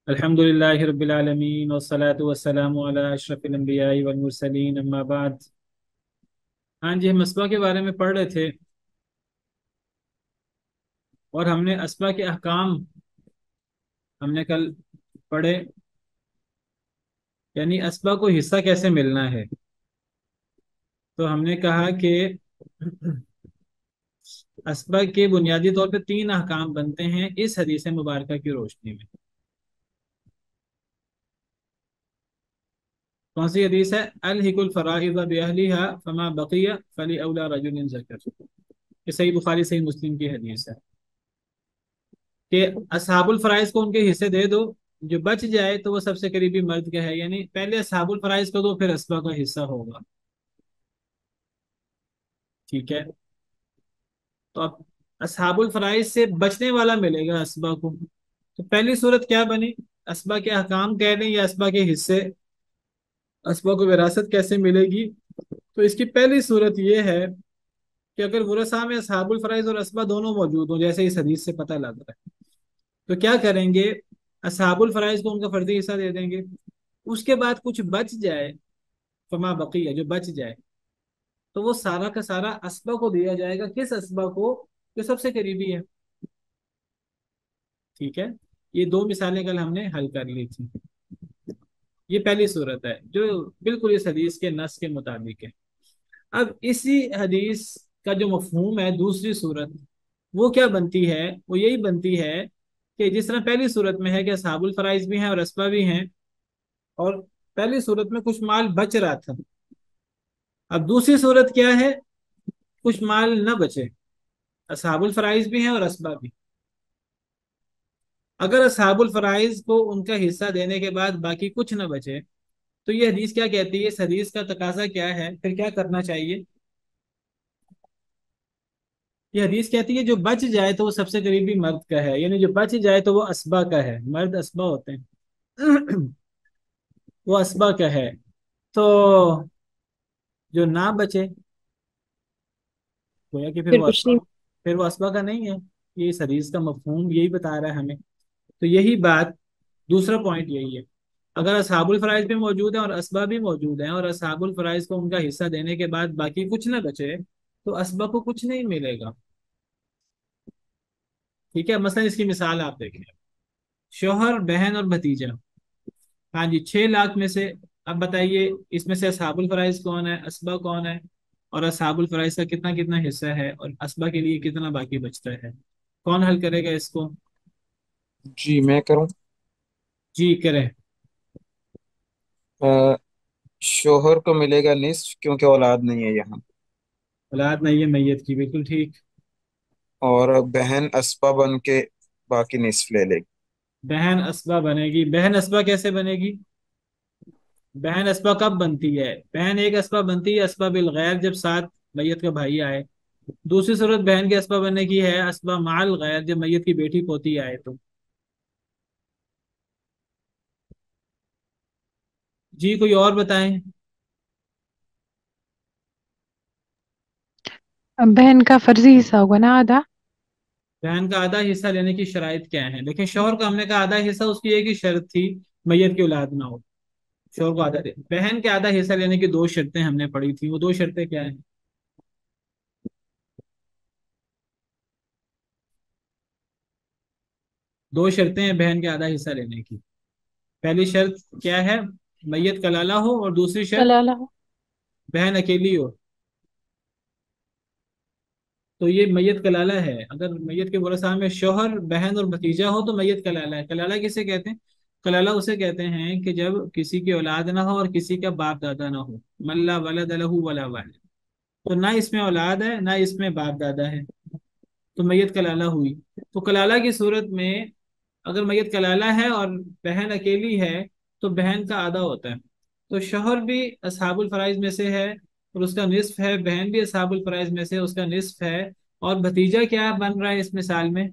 अल्हम्दुलिल्लाहि रब्बिल आलमीन वस्सलातु वस्सलामु अला अशरफिल अंबियाई वल मुरसलीन अम्मा बाद। हाँ जी, हम अस्बा के बारे में पढ़ रहे थे और हमने अस्बा के अहकाम हमने कल पढ़े। यानी अस्बा को हिस्सा कैसे मिलना है। तो हमने कहा कि अस्बा के बुनियादी तौर पे तीन अहकाम बनते हैं इस हदीस मुबारका की रोशनी में। कौन सी हदीस है? अल हिकुल फराइज़ बिअहलिहा फमा बकिया फली औला रजुलिन ज़कर। ये सही बुखारी सही मुस्लिम की हदीस है कि असहाबुल फराइज को उनके हिस्से दे दो, जो बच जाए तो वो सबसे करीबी मर्द का है। यानी पहले असहाबुल फराइज को दो, फिर असबा का हिस्सा होगा। ठीक है। तो अब असहाबुल फराइज से बचने वाला मिलेगा असबा को। तो पहली सूरत क्या बनी? असबा के अहकाम कह लें या असबा के हिस्से, असबा को विरासत कैसे मिलेगी। तो इसकी पहली सूरत ये है कि अगर वरसा में असहाबुल फराइज और असबा दोनों मौजूद हों, जैसे इस हदीस से पता लग रहा है, तो क्या करेंगे? असहाबुल फराइज को उनका फर्जी हिस्सा दे देंगे। उसके बाद कुछ बच जाए, फमा बकिया, जो बच जाए, तो वो सारा का सारा असबा को दिया जाएगा। किस असबा को? जो सबसे करीबी है। ठीक है। ये दो मिसालें कल हमने हल कर ली थी। ये पहली सूरत है जो बिल्कुल इस हदीस के नस के मुताबिक है। अब इसी हदीस का जो मफहूम है, दूसरी सूरत, वो क्या बनती है? वो यही बनती है कि जिस तरह पहली सूरत में है कि असहाबुल फराइज भी हैं और असबा भी हैं, और पहली सूरत में कुछ माल बच रहा था। अब दूसरी सूरत क्या है? कुछ माल न बचे, असहाबुल फराइज भी हैं और असबा भी। अगर असहाबुल फराइज को उनका हिस्सा देने के बाद बाकी कुछ न बचे, तो ये हदीस क्या कहती है? इस हदीस का तकाजा क्या है, फिर क्या करना चाहिए? ये हदीस कहती है जो बच जाए तो वो सबसे करीबी मर्द का है। यानी जो बच जाए तो वो असबा का है। मर्द असबा होते हैं। वो असबा का है। तो जो ना बचे, गोया कि फिर फिर वो कुछ असबा, नहीं। फिर वो असबा का नहीं है। ये इस हदीस का मफहूम यही बता रहा है हमें। तो यही बात, दूसरा पॉइंट यही है। अगर असहाबुल फराइज भी मौजूद है और असबा भी मौजूद है, और असहाबुल फराइज को उनका हिस्सा देने के बाद बाकी कुछ ना बचे, तो असबा को कुछ नहीं मिलेगा। ठीक है। मसलन इसकी मिसाल आप देखें, शोहर, बहन और भतीजा। हाँ जी, 6 लाख में से, अब बताइए इसमें से असहाबुल फराइज कौन है, असबा कौन है, और असहाबुल फराइज का कितना कितना हिस्सा है, और असबा के लिए कितना बाकी बचता है। कौन हल करेगा इसको? जी मैं करूं। जी करें। अ, शोहर को मिलेगा निस्फ क्योंकि औलाद नहीं है यहाँ। औलाद नहीं है मैयत की, बिल्कुल ठीक। और बहन अस्पा बन के बाकी निस्फ ले लेगी। बहन असबा बनेगी। बहन असबा कैसे बनेगी? बहन असबा कब बनती है? बहन एक असबा बनती है असबा बिल गैर, जब साथ मैयत का भाई आए। दूसरी सूरत बहन के असबा बनने की है असबा माल गैर, जब मैयत की बेटी पोती आए तो। जी कोई और बताएं। अब बहन का फर्जी हिस्सा होगा ना, आधा। बहन का आधा हिस्सा लेने की शराइत क्या है? देखिए, शौहर का हमने कहा आधा हिस्सा, उसकी एक ही शर्त थी, मैयत की औलाद ना हो। शौहर को आधा दे। बहन के आधा हिस्सा लेने की दो शर्तें हमने पढ़ी थी। वो दो शर्तें क्या है? दो शर्तें हैं बहन के आधा हिस्सा लेने की। पहली शर्त क्या है? मैयत कलाला हो, और दूसरी शर्त कलाला हो। बहन अकेली हो। तो ये मैयत कलाला है। अगर मैयत के वरसा में शौहर, बहन और भतीजा हो तो मैयत कलाला है। कलाला किसे कहते हैं? कलाला उसे कहते हैं कि जब किसी की औलाद ना हो और किसी का बाप दादा ना हो। मल्ला वलद लहू वला वालिद। तो ना इसमें औलाद है ना इसमें बाप दादा है, तो मैयत कलाला हुई। तो कलाला की सूरत में, अगर मैयत कलाला है और बहन अकेली है, तो बहन का आधा होता है। तो शौहर भी असहाबुल फराइज में से है और उसका निस्फ है, बहन भी असहाबुल फराइज में से, उसका निस्फ है। और भतीजा क्या बन रहा है इस मिसाल में?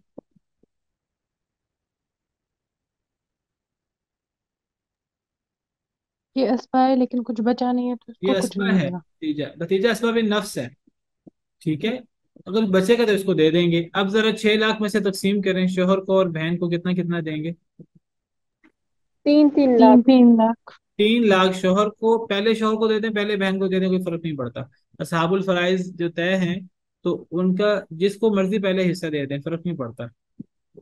ये अस्पा है लेकिन कुछ बचा नहीं है तो ये उसको कुछ असबा नहीं है, मिलेगा। भतीजा। भतीजा असबा भी नफ्स है। ठीक है। अगर बचेगा तो इसको दे देंगे। अब जरा 6 लाख में से तकसीम करें, शोहर को और बहन को कितना कितना देंगे? तीन तीन तीन लाख 3 लाख। 3 लाख शोहर को, पहले शोहर को देते हैं, पहले बहन को देते हैं, कोई फर्क नहीं पड़ता। असहाबुल फराइज जो तय हैं, तो उनका जिसको मर्जी पहले हिस्सा दे दें, फर्क नहीं पड़ता।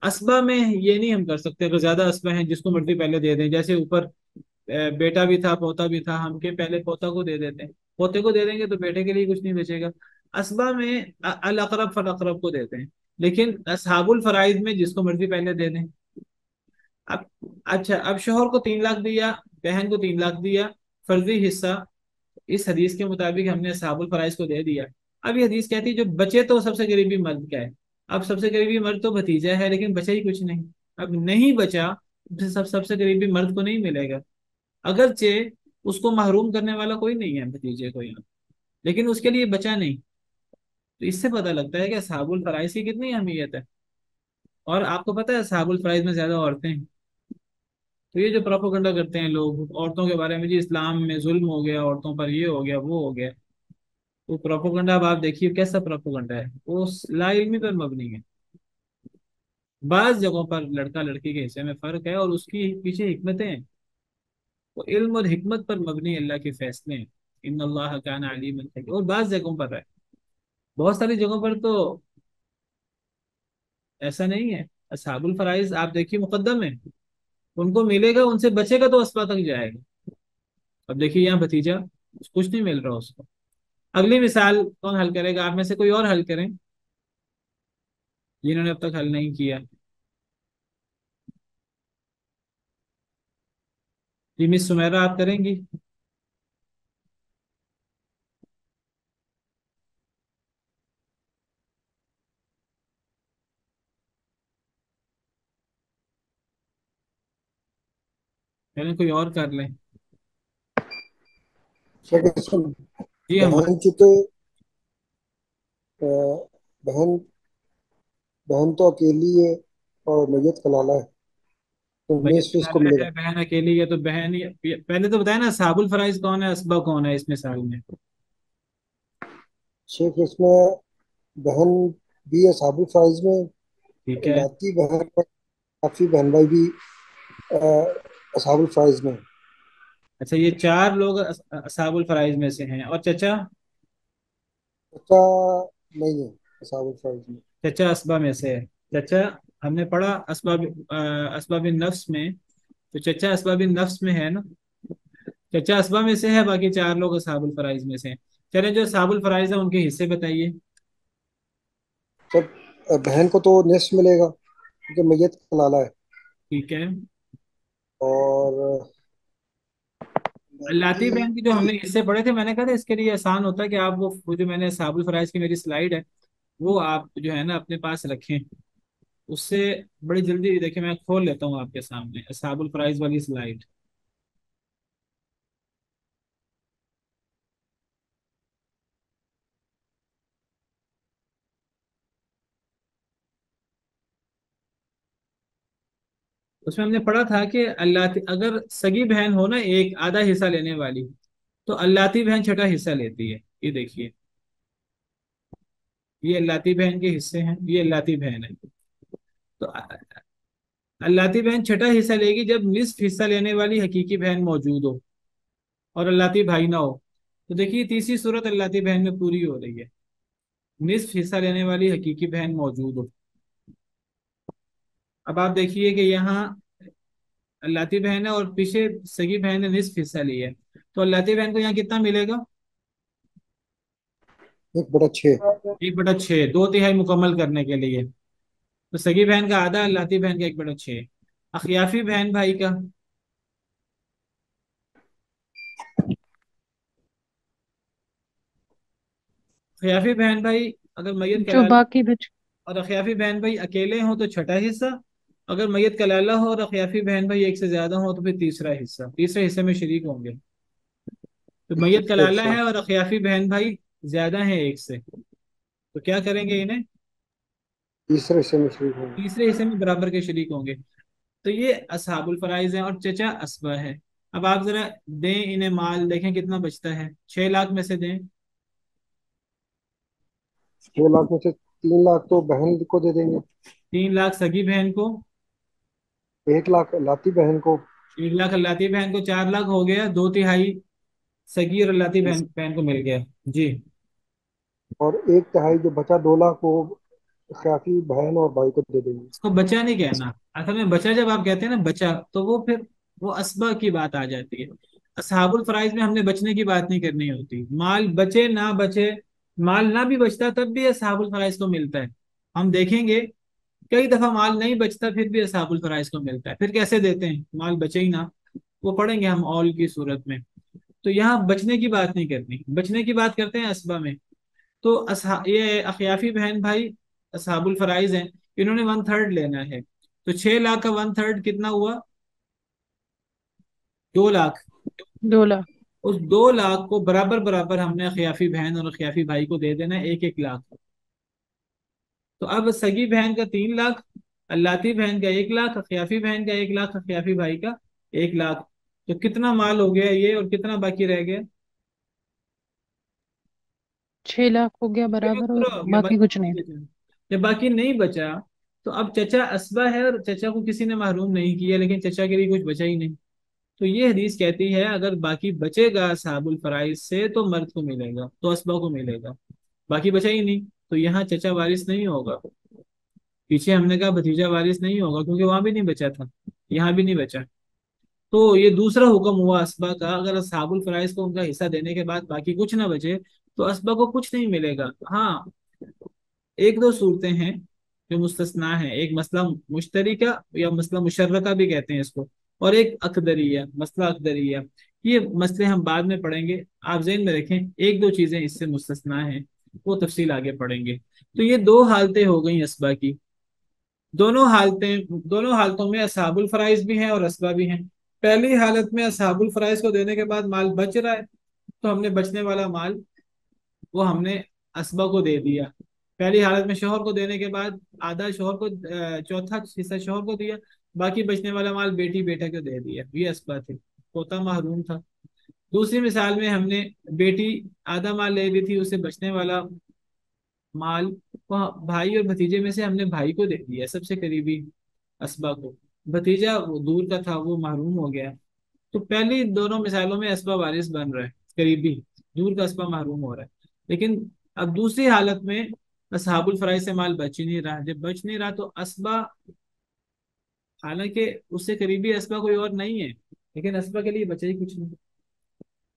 असबा में ये नहीं हम कर सकते, अगर ज्यादा असबा हैं जिसको मर्जी पहले दे दें, जैसे ऊपर बेटा भी था पोता भी था, हम के पहले पोता को दे देते हैं, पोते को दे देंगे तो बेटे के लिए कुछ नहीं बचेगा। असबा में अल अकरब फल अकरब को देते हैं, लेकिन असहाबुल फराइज में जिसको मर्जी पहले दे दें। अब अच्छा, अब शोहर को 3 लाख दिया, बहन को 3 लाख दिया, फर्जी हिस्सा इस हदीस के मुताबिक हमने असहाबुल फराइज को दे दिया। अब ये हदीस कहती है जो बचे तो सबसे करीबी मर्द का है। अब सबसे करीबी मर्द तो भतीजा है, लेकिन बचा ही कुछ नहीं। अब नहीं बचा, सबसे करीबी मर्द को नहीं मिलेगा, अगरचे उसको महरूम करने वाला कोई नहीं है भतीजे को यहाँ, लेकिन उसके लिए बचा नहीं। तो इससे पता लगता है कि असहाबुल फराइज की कितनी अहमियत है। और आपको पता है असहाबुल फराइज में ज्यादा औरतें हैं। तो ये जो प्रोपोगंडा करते हैं लोग औरतों के बारे में, जी इस्लाम में जुल्म हो गया औरतों पर, ये हो गया वो हो गया, वो प्रोपोगंडा अब आप देखिए कैसा प्रोपोगंडा है, वो ला इल्मी पर मबनी है। बाज जगहों पर लड़का लड़की के हिस्से में फर्क है और उसकी पीछे हिकमतें हैं। वो इल्म और हिकमत पर मबनी अल्लाह के फैसले हैं। इन अल्लाह कान अलीमन हकीम। और बाज जगहों पर है, बहुत सारी जगहों पर तो ऐसा नहीं है। असहाबुल फराइज आप देखिए मुकद्दम है, उनको मिलेगा, उनसे बचेगा तो अस्पा तक जाएगा। अब देखिए यहाँ भतीजा, कुछ नहीं मिल रहा उसको। अगली मिसाल कौन हल करेगा, आप में से कोई और हल करें जिन्होंने अब तक हल नहीं किया। जी मिस सुमेरा, आप करेंगी? पहले कोई और कर लें। शेख इसमें जी हम। बहन की तो अ, बहन बहन तो अकेली है और मैयत का लाला है, तो भैया निसफ इसको फिलहाल मिलेगा। है, बहन अकेली है तो बहन पहले तो बताया ना साबुल फराइज कौन है, असबा कौन है इस मिसाल में। शेख इसमें बहन भी है साबिल फाइज में, ठीक है। लाती बहन है, काफी बहन भाई भी असाबुल फाइज में। अच्छा, ये 4 लोग असाबुल फराइज में से हैं, और चचा? बच्चा नहीं है असाबुल फाइज में। चचा असबा में से है। चचा हमने पढ़ा असबाब, असबाब नफ्स में, तो चचा असबाब नफ्स में है ना। चचा असबा में से है, बाकी 4 लोग असाबुल फराइज में से हैं। चलें, जो असाबुल फराइज है उनके हिस्से बताइए। जब बहन को तो निसफ मिलेगा क्योंकि मैयत का लाला है, ठीक है। और लाती लाती बहन की जो हमने हिस्से पढ़े थे, मैंने कहा था इसके लिए आसान होता है कि आप वो जो मैंने साबुल फराइज की मेरी स्लाइड है, वो आप जो है ना अपने पास रखें। उससे बड़ी जल्दी देखिए, मैं खोल लेता हूँ आपके सामने साबुल फराइज वाली स्लाइड। उसमें हमने पढ़ा था कि अल्लाह, अगर सगी बहन हो ना एक आधा हिस्सा लेने वाली, तो अल्लाती बहन छठा हिस्सा लेती है। ये देखिए, ये अल्लाती बहन के हिस्से हैं, ये अल्लाती बहन है। तो अल्लाती बहन छठा हिस्सा लेगी जब निस्फ हिस्सा लेने वाली हकीकी बहन मौजूद हो और अल्लाती भाई ना हो। तो देखिए तीसरी सूरत अल्लाती बहन में पूरी हो रही है, निस्फ हिस्सा लेने वाली हकीकी बहन मौजूद हो। अब आप देखिए कि यहाँ अल्लाती बहन है और पीछे सगी बहन ने निस्फ हिस्सा लिया है, तो अल्लाती बहन को यहाँ कितना मिलेगा? 1/6। 1/6, 2/3 मुकम्मल करने के लिए। तो सगी बहन का आधा, अल्लाती बहन का 1/6। अखियाफी बहन भाई का, अखियाफी बहन भाई अगर मैयत जो कलाल, बाकी बच। और अखियाफी बहन भाई अकेले हों तो छठा हिस्सा, अगर मैयत कलाला हो और अखियाफी बहन भाई एक से ज्यादा हो तो फिर तीसरा हिस्सा, तीसरे हिस्से में शरीक होंगे। तो मैयत कलाला अच्छा, है और अखियाफी बहन भाई ज्यादा है एक से, तो क्या करेंगे इन्हें? तीसरे से मशरूफ होंगे। तीसरे हिस्से में बराबर के शरीक होंगे। तो ये असहाबुल फराइज है और चचा असबा है। अब आप जरा दें इन्हें माल, देखें कितना बचता है, 6 लाख में से दें। 6 लाख में से 3 लाख तो बहन को दे देंगे, 3 लाख सगी बहन को, 1 लाख लाती बहन को, 1 लाख अल्लाती बहन को, 4 लाख हो गया, 2/3 सगी और अल्लाती बहन बहन को मिल गया। जी। और 1/3 जो बचा, 2 लाख, वो काफी बहन और भाई को दे देंगे। उसको बचा नहीं कहना। असल में बचा जब आप कहते हैं ना बचा, तो वो फिर वो असबा की बात आ जाती है। असहाबुल फराइज में हमने बचने की बात नहीं करनी होती, माल बचे ना बचे, माल ना भी बचता तब भी असहाबुल फराइज को मिलता है। हम देखेंगे कई दफा माल नहीं बचता फिर भी असहाबुल फराइज को मिलता है। फिर कैसे देते हैं, माल बचे ही ना, वो पढ़ेंगे हम औल की सूरत में। तो यहाँ बचने की बात नहीं करनी, बचने की बात करते हैं असबा में। तो ये अखियाफी बहन भाई असहाबुल फराइज हैं, इन्होंने 1/3 लेना है। तो 6 लाख का 1/3 कितना हुआ? 2 लाख। 2 लाख। उस 2 लाख को बराबर बराबर हमने अखियाफी बहन और अखियाफी भाई को दे देना है, 1-1 लाख। तो अब सगी बहन का 3 लाख, अल्लाती बहन का 1 लाख, अखियाफी बहन का 1 लाख, अखियाफी भाई का 1 लाख। तो कितना माल हो गया ये, और कितना बाकी रह गया? 6 लाख हो गया ये बराबर, और पूरा हो गया, बाकी बाकी कुछ नहीं नहीं। बचा। जब बाकी नहीं बचा, तो अब चचा असबा है और चचा को किसी ने महरूम नहीं किया, लेकिन चचा के लिए कुछ बचा ही नहीं। तो ये हदीस कहती है अगर बाकी बचेगा साहबुल फराइज से तो मर्द को मिलेगा, तो असबा को मिलेगा। बाकी बचा ही नहीं, तो यहाँ चचा वारिस नहीं होगा। पीछे हमने कहा भतीजा वारिस नहीं होगा, क्योंकि वहां भी नहीं बचा था, यहाँ भी नहीं बचा। तो ये दूसरा हुक्म हुआ असबा का, अगर असहाबुल फराइज को उनका हिस्सा देने के बाद बाकी कुछ ना बचे, तो असबा को कुछ नहीं मिलेगा। हाँ, एक दो सूरतें हैं जो मुस्तस्ना है, एक मसला मुश्तरिका या मसला मुशर्रका भी कहते हैं इसको, और एक अकदरिया, मसला अकदरिया। ये मसले हम बाद में पढ़ेंगे, आप ज़हन में रखें। एक दो चीजें इससे मुस्तस्ना हैं, वो तफसील आगे पढ़ेंगे। तो ये दो हालतें हो गई असबा की। दोनों हालतों में असहाबुल फराइज भी हैं और असबा भी हैं। पहली हालत में असहाबुल फराइज को देने के बाद माल बच रहा है, तो हमने बचने वाला माल वो हमने असबा को दे दिया। पहली हालत में शोहर को देने के बाद आधा शोहर को, चौथा हिस्सा शोहर को दिया, बाकी बचने वाला माल बेटी बेटा को दे दिया, ये असबा थे, पोता महरूम था। दूसरी मिसाल में हमने बेटी आधा माल ले ली थी, उसे बचने वाला माल वो भाई और भतीजे में से हमने भाई को दे दिया, सबसे करीबी असबा को। भतीजा वो दूर का था, वो महरूम हो गया। तो पहली दोनों मिसालों में असबा वारिस बन रहा है, करीबी, दूर का असबा महरूम हो रहा है। लेकिन अब दूसरी हालत में असहाबुल फराइज से माल बच ही नहीं रहा। जब बच नहीं रहा तो असबा, हालांकि उससे करीबी असबा कोई और नहीं है, लेकिन असबा के लिए बचा ही कुछ नहीं।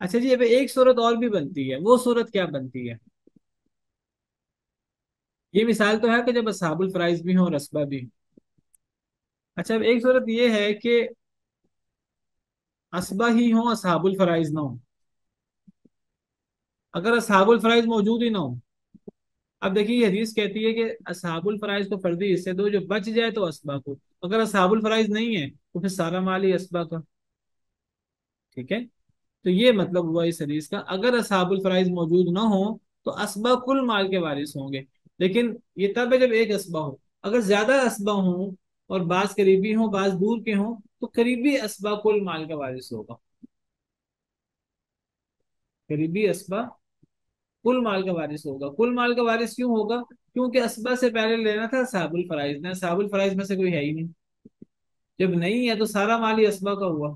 अच्छा जी, अब एक सूरत और भी बनती है, वो सूरत क्या बनती है? ये मिसाल तो है कि जब असहाबुल फराइज भी हो और असबा भी हो। अच्छा, अब एक सूरत ये है कि असबा ही हो, असहाबुल फराइज ना हो। अगर असहाबुल फराइज मौजूद ही ना हो, अब देखिए ये हदीस कहती है कि असहाबुल फराइज को फर्दी हिस्से दो, जो बच जाए तो असबा को। अगर असहाबुल फराइज नहीं है तो फिर सारा माल ही असबा का। ठीक है, तो ये मतलब हुआ इस हदीस का, अगर असहाबुल फराइज मौजूद ना हो तो असबा कुल माल के वारिस होंगे। लेकिन ये तब है जब एक असबा हो। अगर ज्यादा असबा हो और बाज करीबी हो बाज दूर के हो, तो करीबी असबा कुल माल का वारिस होगा। करीबी असबा कुल माल का वारिस होगा। कुल माल का वारिस क्यों होगा? क्योंकि असबा से पहले लेना था साहबुल फराइज ने, साहबुल फराइज में से कोई है ही नहीं। जब नहीं है तो सारा माल ही असबा का हुआ।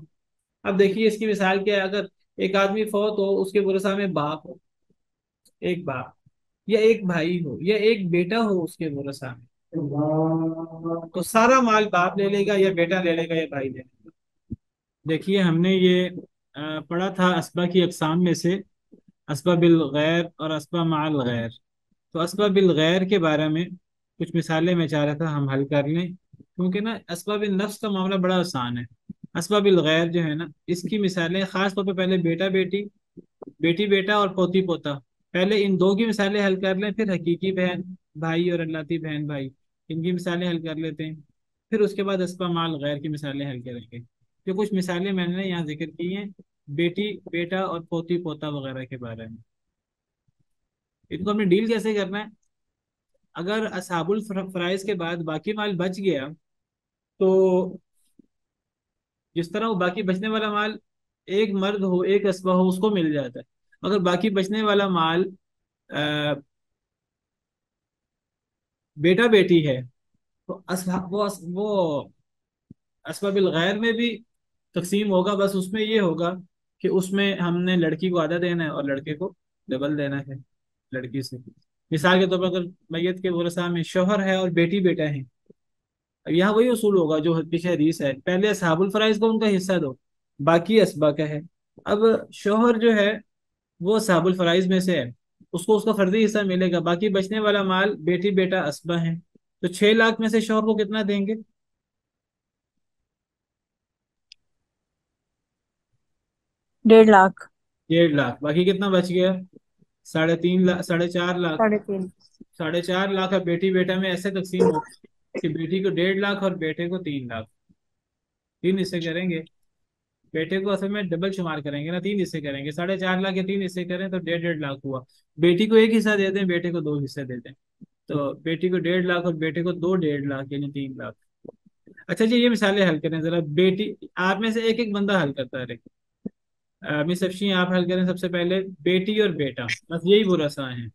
अब देखिए इसकी मिसाल क्या है, अगर एक आदमी फौत हो, उसके वरसा में बाप हो, एक बाप या एक भाई हो या एक बेटा हो उसके वरसा में, तो सारा माल बाप ले लेगा या बेटा ले लेगा या भाई ले लेगा। देखिए हमने ये पढ़ा था असबा की अकसाम में से, असबा बिल गैर और असबा माल गैर। तो असबा बिल गैर के बारे में कुछ मिसालें मैं चाह रहा था हम हल कर लें, क्योंकि ना असबा बिल नफ्स का मामला बड़ा आसान है। असबा बिल गैर जो है ना, इसकी मिसालें खास तौर पर पहले बेटा बेटी, बेटी बेटा और पोती पोता, पहले इन दो की मिसालें हल कर लें, फिर हकीकी बहन भाई और अल्लाती बहन भाई, इनकी मिसालें हल कर लेते हैं। फिर उसके बाद असबा माल गैर की मिसालें हल करेंगे। जो कुछ मिसालें मैंने यहाँ जिक्र की हैं, बेटी बेटा और पोती पोता वगैरह के बारे में, इनको हमने डील कैसे करना है? अगर असहाबुल फराइज के बाद बाकी माल बच गया, तो जिस तरह वो बाकी बचने वाला माल एक मर्द हो एक असबा हो उसको मिल जाता है। अगर बाकी बचने वाला माल अ, बेटा बेटी है, तो वो असबाबिल गैर में भी तकसीम होगा, बस उसमें ये होगा कि उसमें हमने लड़की को आधा देना है और लड़के को डबल देना है लड़की से। मिसाल के तौर पर अगर मैयत के वरसा में शौहर है और बेटी बेटा है, अब यहाँ वही उसूल होगा जो पीछे हदीस है, पहले असहाबुल फराइज को उनका हिस्सा दो, बाकी असबा का है। अब शौहर जो है वो असहाबुल फराइज में से है, उसको उसका फर्जी हिस्सा मिलेगा, बाकी बचने वाला माल बेटी बेटा असबा है। तो 6 लाख में से शौहर को कितना देंगे? 1.5 लाख। 1.5 लाख। बाकी कितना बच गया? 3.5 लाख, 4.5 लाख। 3.5। 4.5 लाख अब बेटी बेटा में ऐसे तकसीम हो कि बेटी को 1.5 लाख और बेटे को 3 लाख। तीन हिस्से करेंगे। बेटे को असल में डबल शुमार करेंगे ना, 3 हिस्से करेंगे। 4.5 लाख के 3 हिस्से करें तो 1.5 1.5 लाख हुआ। बेटी को एक हिस्सा देते हैं, बेटे को 2 हिस्से देते हैं। तो बेटी को 1.5 लाख और बेटे को दो 1.5 लाख, यानी 3 लाख। अच्छा जी, ये मिसालें हल करें जरा। बेटी, आप में से एक एक बंदा हल करता है। मिस अफशी आप हल करें सबसे पहले। बेटी और बेटा, बस यही बुरा सा है।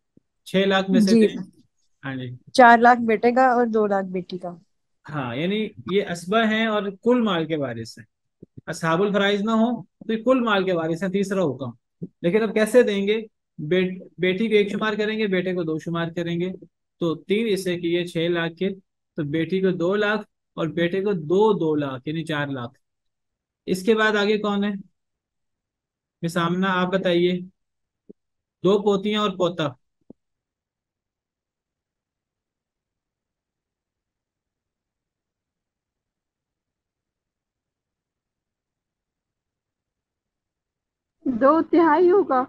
6 लाख में से जी, दें। हाँ जी। 4 लाख बेटे का और 2 लाख बेटी का। हाँ, यानी ये असबा हैं और कुल माल के वारिस हैं। असहाबुल फराइज ना हो तो ये कुल माल के वारिस हैं, तीसरा हुक्म। लेकिन अब कैसे देंगे? बेटी को एक शुमार करेंगे, बेटे को दो शुमार करेंगे। तो 3 हिस्से किए 6 लाख के, तो बेटी को 2 लाख और बेटे को दो 2 लाख, यानी 4 लाख। इसके बाद आगे कौन है? मिस आमना आप बताइए। दो पोतियां और पोता। 2 तिहाई होगा।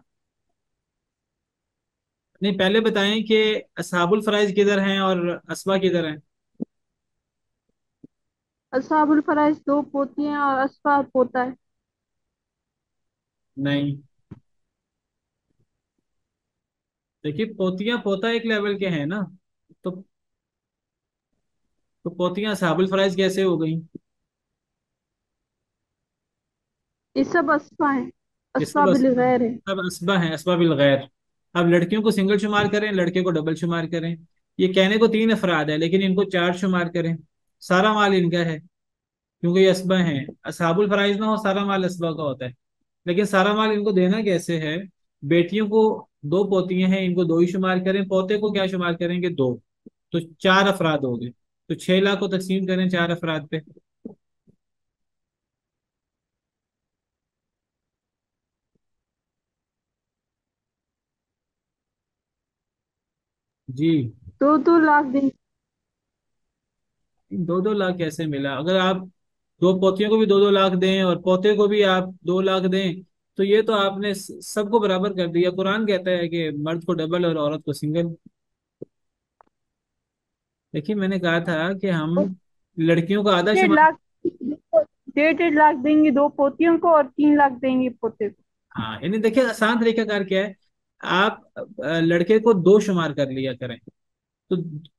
नहीं, पहले बताएं कि असहाबुल फराइज किधर हैं और असबा किधर हैं। असहाबुल फराइज 2 पोतियां और असफा पोता है। नहीं, देखिए पोतियां पोता एक लेवल के हैं ना। तो पोतियां असहाबुल फराइज कैसे हो गई? ये सब असफा है। ये असफा सब बिल असबा गैर है। सब असबा हैं, असबा बिल गैर। अब लड़कियों को सिंगल शुमार करें, लड़के को डबल शुमार करें। ये कहने को 3 अफराद है, लेकिन इनको 4 शुमार करें। सारा माल इनका है, क्योंकि ये असबा हैं। असहाबुल फराइज ना हो, सारा माल असबा का होता है। लेकिन सारा माल इनको देना कैसे है? बेटियों को दो पोतियां हैं, इनको दो ही शुमार करें, पोते को क्या शुमार करेंगे? दो। तो 4 अफराद हो गए। तो 6 लाख को तकसीम करें 4 अफराद पे। जी। 2-2 लाख दिन। 2-2 लाख कैसे मिला? अगर आप दो पोतियों को भी 2-2 लाख दें और पोते को भी आप 2 लाख दें, तो ये तो आपने सबको बराबर कर दिया। कुरान कहता है कि मर्द को डबल और औरत को सिंगल। देखिए, मैंने कहा था कि हम लड़कियों का आधा डेढ़ शुमार। लाख 1.5 1.5 लाख देंगे 2 पोतियों को और 3 लाख देंगे पोते को। हाँ, यानी देखिए आसान तरीकाकार क्या है। आप लड़के को दो शुमार कर लिया करें। तो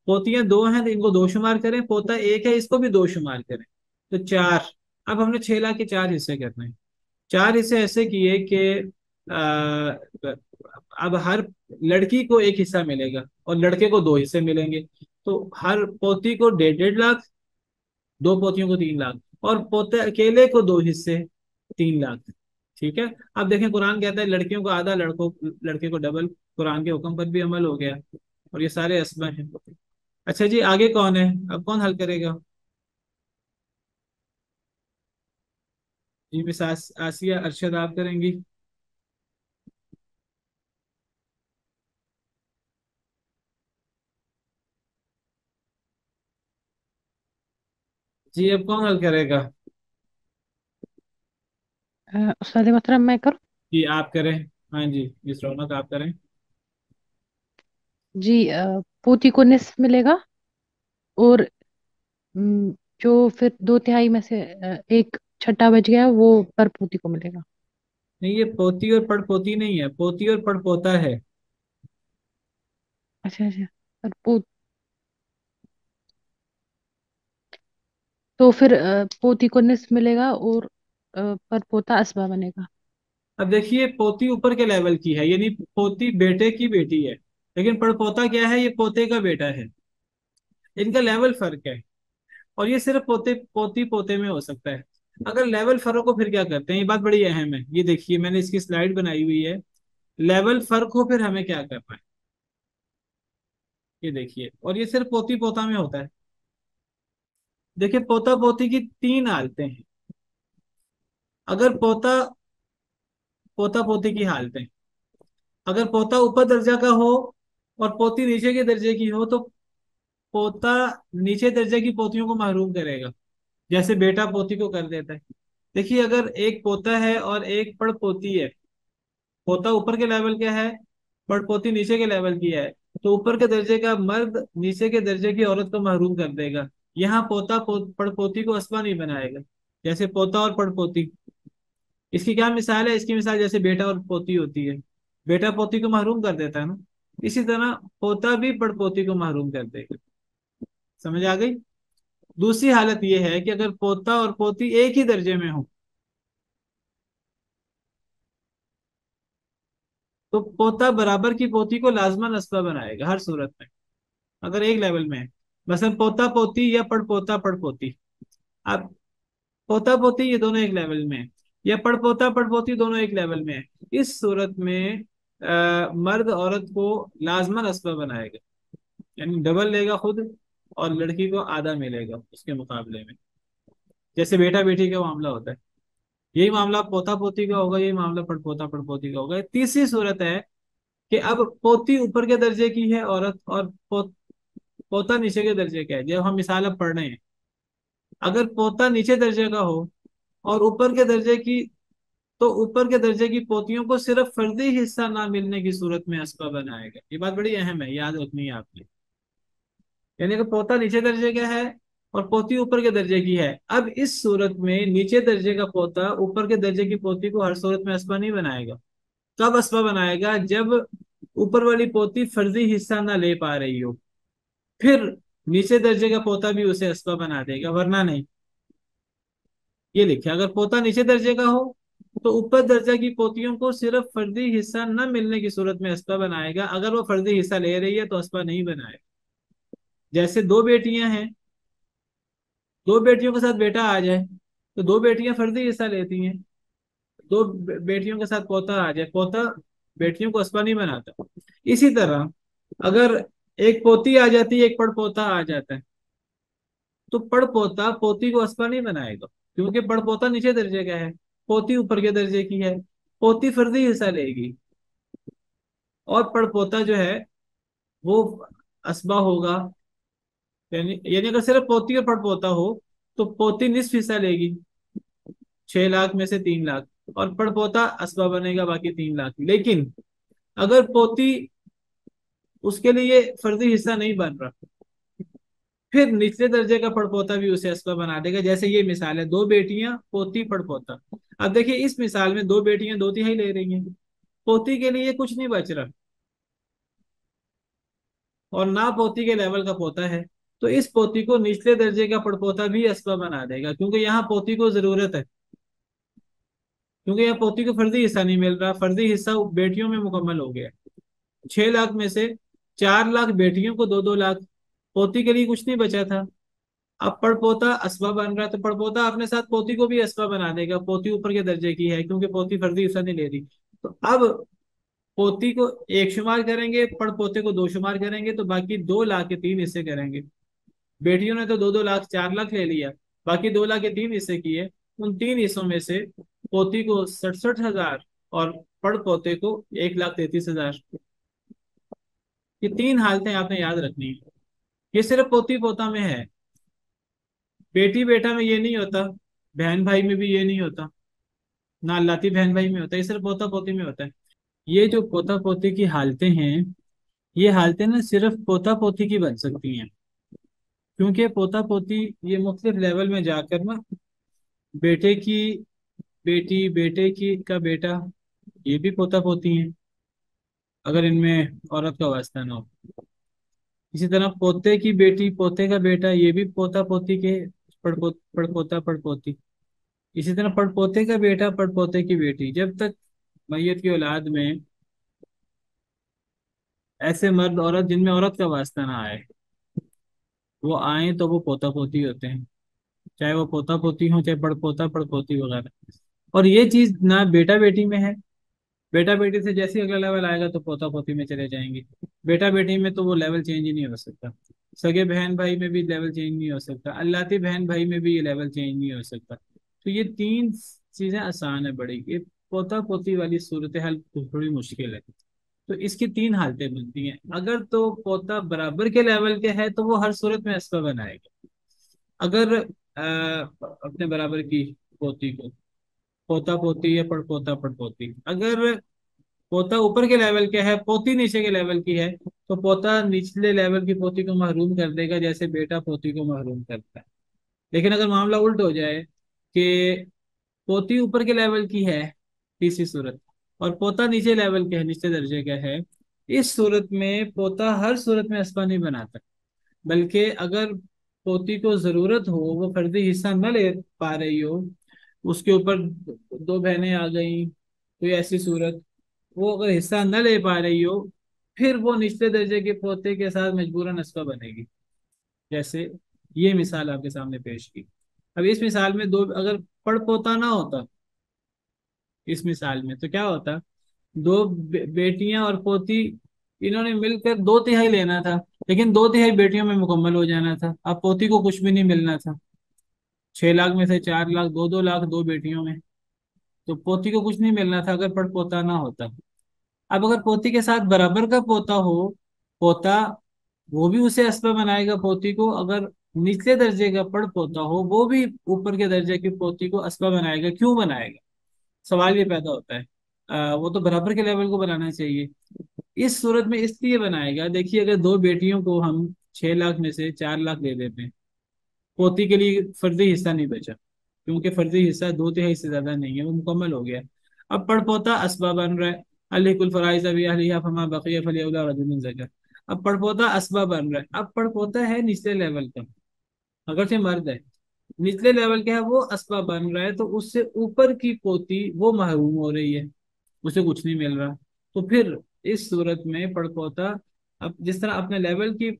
पोतियां दो हैं तो इनको दो शुमार करें, पोता एक है इसको भी दो शुमार करें। तो 4। अब हमने 6 लाख के 4 हिस्से करने हैं। 4 हिस्से ऐसे किए कि अब हर लड़की को एक हिस्सा मिलेगा और लड़के को 2 हिस्से मिलेंगे। तो हर पोती को 1.5 1.5 लाख, दो पोतियों को 3 लाख, और पोते अकेले को 2 हिस्से, 3 लाख। ठीक है। अब देखें, कुरान कहता है लड़कियों को आधा, लड़कों लड़के को डबल। कुरान के हुक्म पर भी अमल हो गया और ये सारे असबा हैं। अच्छा जी, आगे कौन है? अब कौन हल करेगा? जी मिस आसिया अरशद, आप करेंगी? जी, अब कौन हल करेगा? उस्ताद मोहतरम, मैं करूँ? जी, आप करें। हाँ जी, मिस रौनक आप करें। जी, पोती को निस्फ मिलेगा। और जो फिर 2 तिहाई में से एक छठा बच गया वो पर पोती को मिलेगा। नहीं, ये पोती और पड़पोती नहीं है, पोती और पड़पोता है। अच्छा अच्छा। पर तो फिर पोती को निस्फ मिलेगा और पर पोता असबा बनेगा। अब देखिए, पोती ऊपर के लेवल की है, यानी पोती बेटे की बेटी है। लेकिन पड़पोता क्या है? ये पोते का बेटा है। इनका लेवल फर्क है। और ये सिर्फ पोते पोती पोते में हो सकता है। अगर लेवल फर्क हो फिर क्या करते हैं, ये बात बड़ी अहम है। ये देखिए मैंने इसकी स्लाइड बनाई हुई है। लेवल फर्क हो फिर हमें क्या करना है, ये देखिए। और ये सिर्फ पोती पोता में होता है। देखिए पोता पोती की तीन हालतें हैं। अगर पोता पोता पोती की हालतें, अगर पोता ऊपर दर्जा का हो और पोती नीचे के दर्जे की हो, तो पोता नीचे दर्जे की पोतियों को महरूम करेगा, जैसे बेटा पोती को कर देता है। देखिए अगर एक पोता है और एक पड़ पोती है, पोता ऊपर के लेवल का है, पड़ पोती नीचे के लेवल की है, तो ऊपर के दर्जे का मर्द नीचे के दर्जे की औरत को महरूम कर देगा। यहाँ पोता पड़ पोती को असबा नहीं बनाएगा, जैसे पोता और पड़ पोती। इसकी क्या मिसाल है, इसकी मिसाल जैसे बेटा और पोती होती है, बेटा पोती को महरूम कर देता है ना, इसी तरह पोता भी पड़ पोती को महरूम कर देगा। समझ आ गई। दूसरी हालत यह है कि अगर पोता और पोती एक ही दर्जे में हो, तो पोता बराबर की पोती को लाजमन असबा बनाएगा हर सूरत में, अगर एक लेवल में है। मसलन पोता पोती या पड़ पोती। अब पोता पोती ये दोनों एक लेवल में है, या पड़ पोती दोनों एक लेवल में है। इस सूरत में मर्द औरत को लाजमन असबा बनाएगा, यानी डबल लेगा खुद, और लड़की को आधा मिलेगा उसके मुकाबले में, जैसे बेटा बेटी का मामला होता है। यही मामला पोता पोती का होगा, यही मामला पड़ पोती का होगा। तीसरी सूरत है कि अब पोती ऊपर के दर्जे की है औरत, और पोता नीचे के दर्जे का है। जब हम मिसाल अब पढ़ रहे हैं, अगर पोता नीचे दर्जे का हो और ऊपर के दर्जे की, तो ऊपर के दर्जे की पोतियों को सिर्फ फर्जी हिस्सा ना मिलने की सूरत में असबा बनाएगा। ये बात बड़ी अहम है, याद रखनी है आपने। यानी कि पोता नीचे दर्जे का है और पोती ऊपर के दर्जे की है। अब इस सूरत में नीचे दर्जे का पोता ऊपर के दर्जे की पोती को हर सूरत में असबा नहीं बनाएगा। कब असबा बनाएगा, जब ऊपर वाली पोती फर्जी हिस्सा ना ले पा रही हो, फिर नीचे दर्जे का पोता भी उसे असबा बना देगा, वरना नहीं। ये लिखे, अगर पोता नीचे दर्जे का हो तो ऊपर दर्जा की पोतियों को सिर्फ फर्जी हिस्सा न मिलने की सूरत में असबा बनाएगा, अगर वो फर्जी हिस्सा ले रही है तो असबा नहीं बनाएगा। जैसे दो बेटियां हैं, दो बेटियों के साथ बेटा आ जाए तो दो बेटियां फर्जी हिस्सा लेती हैं, दो बेटियों के साथ पोता आ जाए, पोता बेटियों को असबा नहीं बनाता। इसी तरह अगर एक पोती आ जाती है, एक पड़ पोता आ जाता है, तो पड़ पोता पोती को असबा नहीं बनाएगा, क्योंकि पड़ पोता नीचे दर्जे का है, पोती ऊपर के दर्जे की है। पोती फर्जी हिस्सा लेगी, और पड़ पोता जो है वो असबा होगा। यानी अगर सिर्फ पोती और पड़ पोता हो तो पोती निस्फ हिस्सा लेगी, 6 लाख में से 3 लाख, और पड़ पोता असबा बनेगा बाकी 3 लाख। लेकिन अगर पोती उसके लिए फर्जी हिस्सा नहीं बन रहा, फिर निचले दर्जे का पड़पोता भी उसे असबा बना देगा। जैसे ये मिसाल है, दो बेटियां पोती पड़पोता। अब देखिए इस मिसाल में दो बेटियां 2/3 ले रही हैं, पोती के लिए कुछ नहीं बच रहा, और ना पोती के लेवल का पोता है, तो इस पोती को निचले दर्जे का पड़पोता भी असबा बना देगा, क्योंकि यहाँ पोती को जरूरत है, क्योंकि यहाँ पोती को फर्जी हिस्सा नहीं मिल रहा, फर्जी हिस्सा बेटियों में मुकम्मल हो गया। 6 लाख में से 4 लाख बेटियों को, 2-2 लाख, पोती के लिए कुछ नहीं बचा था। अब पड़पोता असबा बन रहा है, तो पड़पोता अपने साथ पोती को भी असबा बना देगा, पोती ऊपर के दर्जे की है, क्योंकि पोती फर्जी हिस्सा नहीं ले रही। तो अब पोती को एक शुमार करेंगे, पड़पोते को दो शुमार करेंगे, तो बाकी 2 लाख के 3 हिस्से करेंगे। बेटियों ने तो 2-2 लाख 4 लाख ले लिया, बाकी 2 लाख के 3 हिस्से किए। उन 3 हिस्सों में से पोती को 67,000 और पड़पोते को 1,33,000। ये तीन हालतें आपने याद रखनी है। ये सिर्फ पोती पोता में है, बेटी बेटा में ये नहीं होता, बहन भाई में भी ये नहीं होता, ना लाती बहन भाई में होता है, ये सिर्फ पोता पोती में होता है। ये जो पोता पोती की हालतें हैं, ये हालतें ना सिर्फ पोता पोती की बन सकती हैं, क्योंकि पोता पोती ये मुख्तलिफ लेवल में जाकर ना, बेटे की बेटी, बेटे की का बेटा, ये भी पोता पोती हैं, अगर इनमें औरत का वास्ता ना हो। इसी तरह पोते की बेटी, पोते का बेटा, ये भी पोता पोती के पड़पोता पड़पोती। इसी तरह पड़पोते का बेटा, पड़पोते की बेटी, जब तक मैयत की औलाद में ऐसे मर्द औरत जिनमें औरत का वास्ता ना आए, वो आए तो वो पोता पोती होते हैं। चाहे वो पोता पोती हो, चाहे पड़पोता पड़पोती वगैरह। और ये चीज ना बेटा बेटी में है। बेटा बेटी से जैसे ही अगला लेवल आएगा तो पोता पोती में चले जाएंगे। बेटा बेटी में तो वो लेवल चेंज ही नहीं हो सकता। सगे बहन भाई में भी लेवल चेंज नहीं हो सकता। अल्लाती बहन भाई में भी ये लेवल चेंज नहीं हो सकता। तो ये तीन चीजें आसान है बड़ी। ये पोता पोती वाली सूरत हाल थोड़ी मुश्किल है। तो इसकी तीन हालतें बनती हैं। अगर तो पोता बराबर के लेवल के है तो वो हर सूरत में असबा बनाएगा। अगर अपने बराबर की पोती को पोता पोती या पड़पोता पड़पोती, अगर पोता ऊपर के लेवल के है, पोती नीचे के लेवल की है, तो पोता निचले लेवल की पोती को महरूम कर देगा, जैसे बेटा पोती को महरूम करता है। लेकिन अगर मामला उल्ट हो जाए कि पोती ऊपर के लेवल की है, तीसरी सूरत, और पोता नीचे लेवल के है, नीचे दर्जे का है, इस सूरत में पोता हर सूरत में असबा नहीं बनाता। बल्कि अगर पोती को जरूरत हो, वो फर्जी हिस्सा न ले पा रही हो, उसके ऊपर दो बहनें आ गई, कोई ऐसी सूरत, वो अगर हिस्सा न ले पा रही हो, फिर वो निचले दर्जे के पोते के साथ मजबूरन असबा बनेगी। जैसे ये मिसाल आपके सामने पेश की। अब इस मिसाल में दो, अगर पड़ पोता ना होता इस मिसाल में, तो क्या होता? दो बेटियां और पोती, इन्होंने मिलकर दो तिहाई लेना था, लेकिन दो तिहाई बेटियों में मुकम्मल हो जाना था। अब पोती को कुछ भी नहीं मिलना था। 6 लाख में से 4 लाख, दो दो लाख दो बेटियों में, तो पोती को कुछ नहीं मिलना था अगर पड़ पोता ना होता। अब अगर पोती के साथ बराबर का पोता हो, पोता, वो भी उसे असबा बनाएगा पोती को। अगर निचले दर्जे का पड़ पोता हो, वो भी ऊपर के दर्जे की पोती को असबा बनाएगा। क्यों बनाएगा? सवाल ये पैदा होता है। वो तो बराबर के लेवल को बनाना चाहिए। इस सूरत में इसलिए बनाएगा, देखिए अगर दो बेटियों को हम 6 लाख में से 4 लाख दे देते हैं, पोती के लिए फर्जी हिस्सा नहीं बचा, क्योंकि फर्जी हिस्सा दो तिहाई से ज्यादा नहीं है, वो मुकम्मल हो गया। अब पड़पोता असबा बन रहा है। अलिकुल फराइज अभी अहलिया फमा बकिया फलिया रजुलन ज़कर। अब पड़पोता असबा बन रहा है। अब पड़पोता है निचले लेवल का, अगर से मर्द है, निचले लेवल का है, वो असबा बन रहा है, तो उससे ऊपर की पोती वो महरूम हो रही है, उसे कुछ नहीं मिल रहा। तो फिर इस सूरत में पड़पोता, अब जिस तरह अपने लेवल की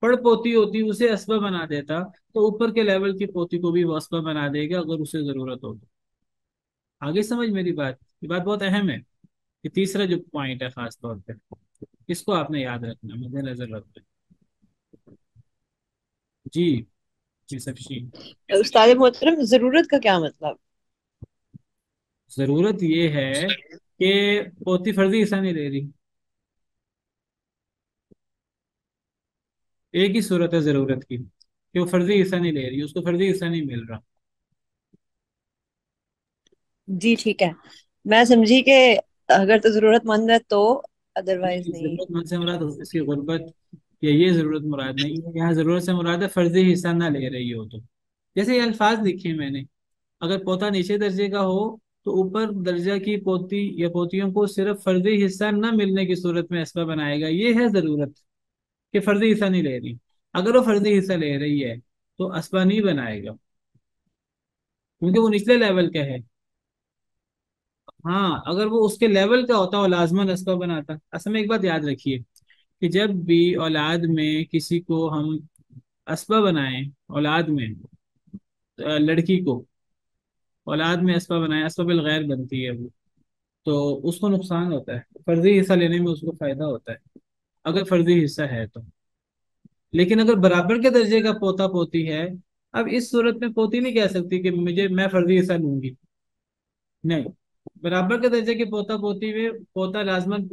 पड़ पोती होती उसे असबा बना देता, तो ऊपर के लेवल की पोती को भी वो असबा बना देगा अगर उसे जरूरत हो तो। आगे समझ मेरी बात? ये बात बहुत अहम है कि तीसरा जो पॉइंट है खास तौर पे, इसको आपने याद रखना, मद्देनजर रखना। जी। जी सफी। उस्ताद मोहतरम, जरूरत का क्या मतलब? जरूरत ये है कि पोती फर्जी हिस्सा नहीं ले रही। एक ही सूरत है जरूरत की कि वो फर्जी हिस्सा नहीं ले रही, उसको फर्जी हिस्सा नहीं मिल रहा। जी ठीक है, मैं समझी कि अगर तो जरूरतमंद है तो, अदरवाइज नहीं। जरूरतमंद से मुराद इसकी गुर्बत या ये जरूरत मुराद नहीं है। यहाँ जरूरत से मुराद है फर्जी हिस्सा ना ले रही हो तो। जैसे ये अल्फाज लिखे मैंने, अगर पोता नीचे दर्जे का हो तो ऊपर दर्जा की पोती या पोतियों को सिर्फ फर्जी हिस्सा न मिलने की सूरत में असबा बनाएगा। ये है जरूरत कि फर्जी हिस्सा नहीं ले रही। अगर वो फर्जी हिस्सा ले रही है तो असबा नहीं बनाएगा, क्योंकि वो निचले लेवल का है। हाँ, अगर वो उसके लेवल का होता वो लाजमन असबा बनाता। असल में एक बात याद रखिए कि जब भी औलाद में किसी को हम असबा बनाएं, औलाद में लड़की को औलाद में असबा बनाएं, असबा बिल गैर बनती है वो, तो उसको नुकसान होता है। फर्जी हिस्सा लेने में उसको फायदा होता है अगर फर्जी हिस्सा है तो। लेकिन अगर बराबर के दर्जे का पोता पोती है, अब इस सूरत में पोती नहीं कह सकती कि मुझे, मैं फर्जी हिस्सा लूंगी। नहीं, बराबर के दर्जे के पोता पोती में पोता लाजमन,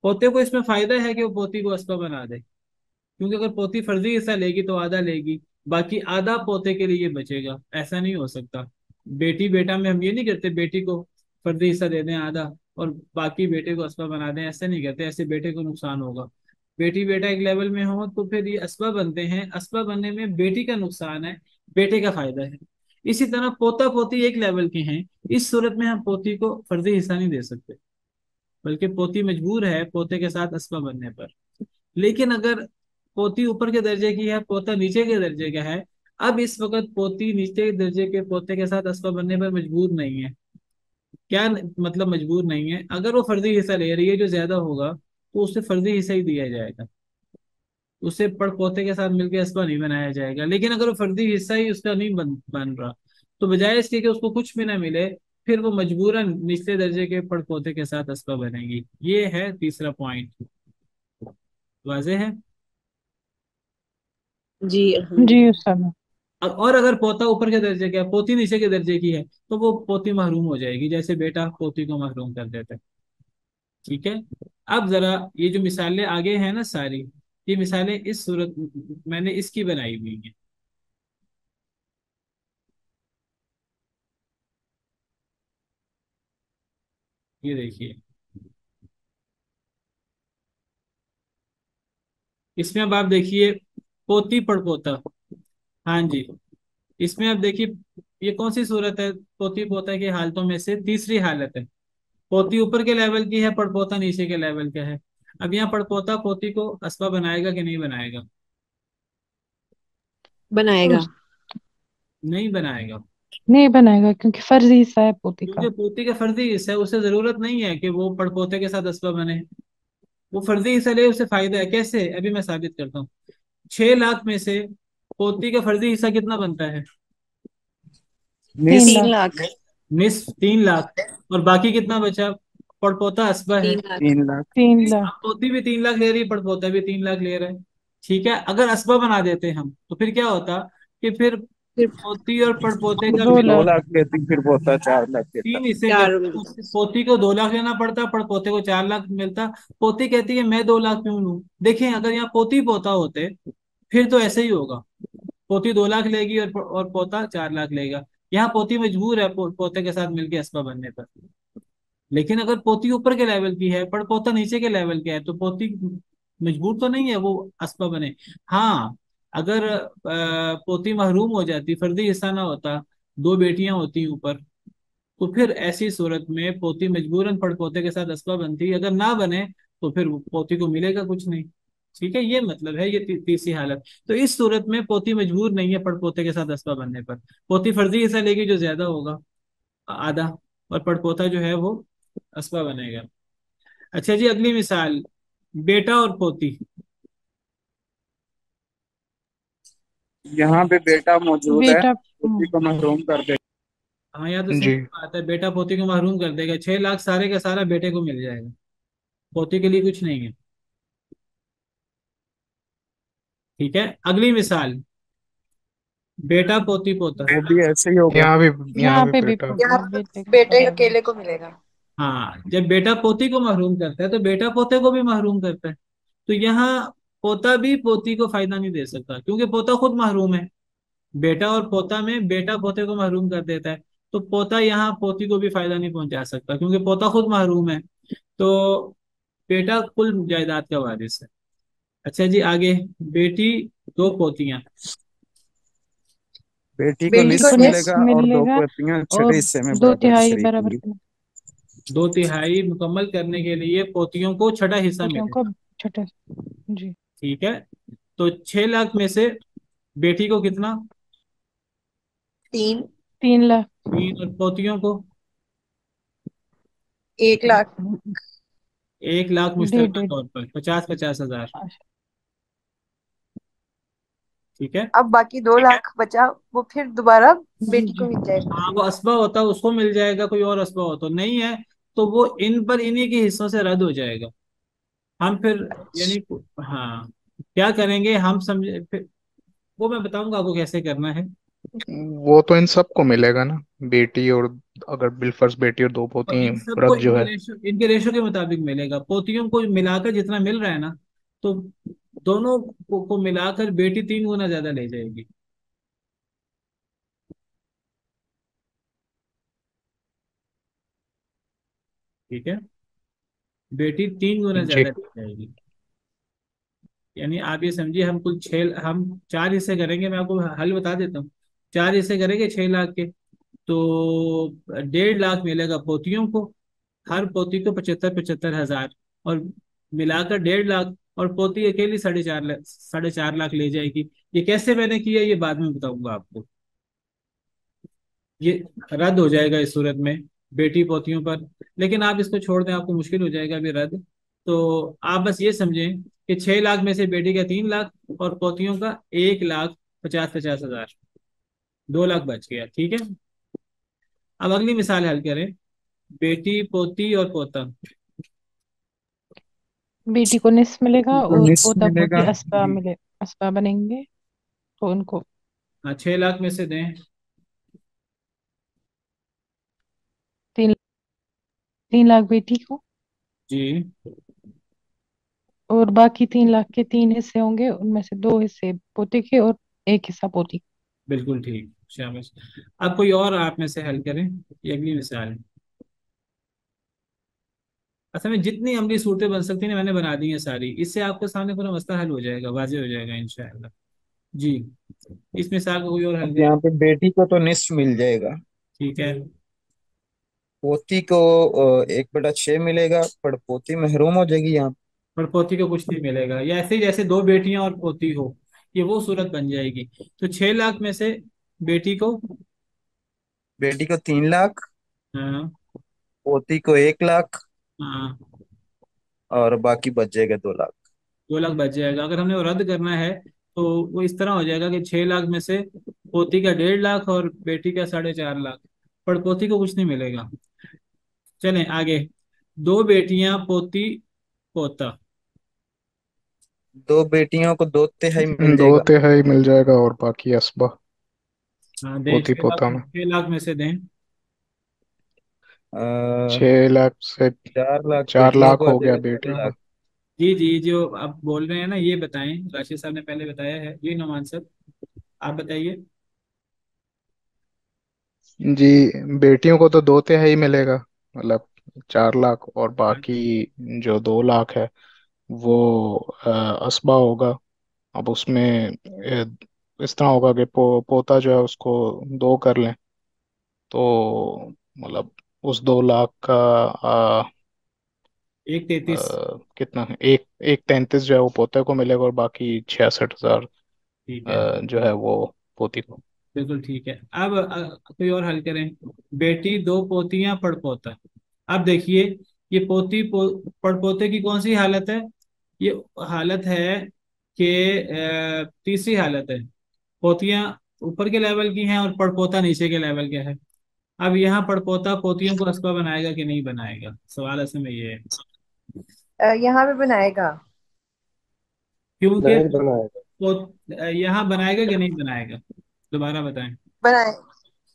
पोते को इसमें फायदा है कि वो पोती को असबा बना दे। क्योंकि अगर पोती फर्जी हिस्सा लेगी तो आधा लेगी, बाकी आधा पोते के लिए बचेगा। ऐसा नहीं हो सकता। बेटी बेटा में हम ये नहीं करते बेटी को फर्जी हिस्सा दे दें आधा और बाकी बेटे को असबा बना दें, ऐसा नहीं करते। ऐसे बेटे को नुकसान होगा। बेटी बेटा एक लेवल में हो तो फिर ये असबा बनते हैं। असबा बनने में बेटी का नुकसान है, बेटे का फायदा है। इसी तरह पोता पोती एक लेवल के हैं। इस सूरत में हम पोती को फर्जी हिस्सा नहीं दे सकते, बल्कि पोती मजबूर है पोते के साथ असबा बनने पर। लेकिन अगर पोती ऊपर के दर्जे की है, पोता नीचे के दर्जे का है, अब इस वक्त पोती नीचे के दर्जे के पोते के साथ असबा बनने पर मजबूर नहीं है। क्या मतलब मजबूर नहीं है? अगर वो फर्जी हिस्सा ले रही है जो ज्यादा होगा, तो उसे फर्जी हिस्सा ही दिया जाएगा। उसे पड़पोते के साथ मिलकर असबा नहीं बनाया जाएगा। लेकिन अगर वो फर्जी हिस्सा ही उसका नहीं बन रहा, तो बजाय इसके कि उसको कुछ भी ना मिले, फिर वो मजबूरन निचले दर्जे के पड़पोते के साथ असबा बनेगी। ये है तीसरा पॉइंट। वाज़ेह है? जी जी अल्हम्दुलिल्लाह। उस्ताद। और अगर पोता ऊपर के दर्जे का है, पोती नीचे के दर्जे की है, तो वो पोती महरूम हो जाएगी, जैसे बेटा पोती को महरूम कर देता है। ठीक है। अब जरा ये जो मिसालें आगे हैं ना सारी, ये मिसालें इस सूरत मैंने इसकी बनाई हुई हैं। ये देखिए, इसमें अब आप देखिए, पोती पड़पोता। हाँ जी। इसमें अब देखिए, ये कौन सी सूरत है? पोती पोता की हालतों में से तीसरी हालत है। पोती ऊपर के लेवल की है, पड़पोता नीचे के लेवल का है। अब यहाँ पड़पोता पोती को असबा बनाएगा कि नहीं बनाएगा? बनाएगा। उस नहीं बनाएगा, नहीं बनाएगा क्योंकि फर्जी हिस्सा है पोती क्योंकि का। पोती का फर्जी हिस्सा है, उसे जरूरत नहीं है कि वो पड़पोते के साथ असबा बने। वो फर्जी हिस्सा ले, उसे फायदा है। कैसे? अभी मैं साबित करता हूँ। 6 लाख में से पोती का फर्जी हिस्सा कितना बनता है? तीन निस 3 लाख। लाख। निस्फ, 3 लाख। और बाकी कितना बचा? पड़पोता असबा है। 3 लाख। 3 लाख। 3 लाख। अब पोती भी 3 लाख ले रही है, पड़पोता भी 3 लाख ले रहा है। ठीक है। अगर असबा बना देते हम, तो फिर क्या होता कि फिर फिर पोती और पड़पोते का दो दो लाख लाख देती, फिर पोता 4 लाख देता। तीन हिस्से कर, 4 लाख। पोती को 2 लाख लेना पड़ता, पड़पोते को 4 लाख मिलता। पोती कहती है मैं 2 लाख क्यों लूं? देखें, अगर यहाँ पोती पोता होते, फिर तो ऐसे ही होगा। पोती 2 लाख लेगी और पोता 4 लाख लेगा। यहाँ पोती मजबूर है पोते के साथ मिलके असबा बनने पर। लेकिन अगर पोती ऊपर के लेवल की है, पर पोता नीचे के लेवल का है, तो पोती मजबूर तो नहीं है वो असबा बने। हाँ, अगर पोती महरूम हो जाती, फर्जी हिस्सा ना होता, दो बेटियां होती ऊपर, तो फिर ऐसी सूरत में पोती मजबूरन पड़पोते के साथ असबा बनती। अगर ना बने, तो फिर पोती को मिलेगा कुछ नहीं। ठीक है, ये मतलब है ये तीसरी हालत। तो इस सूरत में पोती मजबूर नहीं है पड़पोते के साथ असबा बनने पर। पोती फर्जी हिस्सा लेगी जो ज्यादा होगा, आधा, और पड़पोता जो है वो असबा बनेगा। अच्छा जी, अगली मिसाल, बेटा और पोती। यहाँ पे बेटा मौजूद है, बेटा। पोती को महरूम कर दे। हाँ, यहाँ तो जी। सिंपल बात है, बेटा पोती को महरूम कर देगा। 6 लाख सारे का सारा बेटे को मिल जाएगा, पोती के लिए कुछ नहीं है। ठीक है। अगली मिसाल, बेटा पोती पोता। वो भी ऐसे ही होगा। यहाँ यहाँ भी पे भी बेटा। यहाँ बेटे को बेटे बराबर। अकेले को मिलेगा। हाँ, जब बेटा पोती को महरूम करता है, तो बेटा पोते को भी महरूम करता है। तो यहाँ पोता भी पोती को फायदा नहीं दे सकता, क्योंकि पोता खुद महरूम है। बेटा और पोता में बेटा पोते को महरूम कर देता है, तो पोता यहाँ पोती को भी फायदा नहीं पहुंचा सकता, क्योंकि पोता खुद महरूम है। तो बेटा कुल जायदाद का वारिस है। अच्छा जी, आगे, बेटी, दो पोतियां। बेटी को बेटी बेटी को को निस्फ निस्फ मिलेगा और दो मिलेगा पोतियां छठे और हिस्से में दो बराबर तिहाई शरीक बराबर होंगी। 2 तिहाई मुकम्मल करने के लिए पोतियों को छठा हिस्सा पोतियों को मिलेगा। छठे। जी। ठीक है। तो 6 लाख में से बेटी को कितना? 3। 3 लाख। 3। और पोतियों को 1 लाख। 1 लाख डेढ़ मुश्तरका डेढ़। तौर पर 50-50 हज़ार। अच्छा। ठीक है। अब बाकी 2 लाख बचा, वो फिर दोबारा जी बेटी को जी। मिल जाएगा। हाँ, वो असबा होता उसको मिल जाएगा, कोई और असबा हो तो नहीं है, तो वो इन पर इन्हीं के हिस्सों से रद्द हो जाएगा। हम फिर, यानी, हाँ, क्या करेंगे हम समझे फिर, वो मैं बताऊंगा आपको कैसे करना है। वो तो इन सबको मिलेगा ना, बेटी और अगर बिलफर्ज बेटी और दो और पोती इन सबको रद्द जो है। इनके रेशो के मुताबिक मिलेगा। पोतियों को मिलाकर जितना मिल रहा है ना, तो दोनों को मिलाकर बेटी 3 गुना ज्यादा ले जाएगी। ठीक है, बेटी 3 गुना जी। ज्यादा ले जाएगी। यानी आप ये समझिए, हम 4 हिस्से करेंगे, मैं आपको हल बता देता हूँ। 4 हिस्से करेंगे 6 लाख के, तो 1.5 लाख मिलेगा पोतियों को, हर पोती को 75-75 हज़ार, और मिलाकर 1.5 लाख। और पोती अकेली 4.5 लाख, 4.5 लाख ले जाएगी। ये कैसे मैंने किया, ये बाद में बताऊंगा आपको। ये रद्द हो जाएगा इस सूरत में बेटी पोतियों पर। लेकिन आप इसको छोड़ दें, आपको मुश्किल हो जाएगा अभी रद्द। तो आप बस ये समझें कि 6 लाख में से बेटी का 3 लाख और पोतियों का 1,50,50,000, 2 लाख बच गया। ठीक है। अब अगली मिसाल हल करें। बेटी, पोती और पोता। बेटी को निस्फ मिलेगा तो और निस पोता पोती मिलेगा असबा जी। मिले, असबा बनेंगे तो उनको हाँ, 6 लाख में से दें। तीन 3 लाख बेटी को, जी, और बाकी 3 लाख के 3 हिस्से होंगे, उनमें से 2 हिस्से पोते के और 1 हिस्सा पोती का। बिल्कुल ठीक, शाबाश। अब कोई और आप में से हल करें। ये अगली मिसाल है। असल में जितनी अमली सूरतें बन सकती हैं मैंने बना दी हैं सारी, इससे आपके सामने पूरा मसला हल हो जाएगा, वाजे हो जाएगा इंशाअल्लाह। जी, इस मिसाल को कोई और हल अब करे। यहाँ पे बेटी को तो निस्फ मिल जाएगा, ठीक है। पोती को 1/6 मिलेगा, पर पोती महरूम हो जाएगी यहाँ। पर पोती को कुछ नहीं मिलेगा, या ऐसे ही जैसे दो बेटियां और पोती हो, ये वो सूरत बन जाएगी। तो 6 लाख में से बेटी को, बेटी को 3 लाख, हाँ, पोती को 1 लाख, हाँ, और बाकी बच जाएगा 2 लाख। 2 लाख बच जाएगा। अगर हमने वो रद्द करना है तो वो इस तरह हो जाएगा कि 6 लाख में से पोती का 1.5 लाख और बेटी का 4.5 लाख, पर पोती को कुछ नहीं मिलेगा। चलें आगे। दो बेटियां, पोती, पोता। दो बेटियों को 2/3 मिल दो जाएगा। तिहाई मिल जाएगा और बाकी असबा हाँ दें, पोती छह लाख पोता में। 6 लाख में से दें। 6 लाख से 4 लाख 4 लाख बेटियों को आ हो गया जाएगा, दो बेटियों लाख जी जी, जो आप बोल रहे हैं ना ये बताएं, राशिद साहब ने पहले बताया है। जी नोमान साहब, आप बताइए। जी, बेटियों को तो 2 तिहाई मिलेगा, मतलब 4 लाख, और हाँ, बाकी जो 2 लाख है वो असबा होगा। अब उसमें इस तरह होगा कि पोता जो है उसको 2 कर लें, तो मतलब उस 2 लाख का एक 33। कितना है, एक एक 33 जो है वो पोते को मिलेगा, और बाकी 66,000 ठीक है, जो है वो पोती को। बिल्कुल ठीक है। अब कोई और हल करें। बेटी, दो पोतियां, पड़पोता। अब देखिए, ये पड़पोते की कौन सी हालत है। ये हालत है कि तीसरी हालत है। पोतियां ऊपर के लेवल की हैं और पड़पोता नीचे के लेवल के है। अब यहाँ पड़पोता पोतियों को असबा बनाएगा कि नहीं बनाएगा, सवाल असल में ये है। यहाँ पे बनाएगा। क्योंकि नहीं बनाएगा। यहाँ बनाएगा कि नहीं बनाएगा, दोबारा बताएं। बनाए,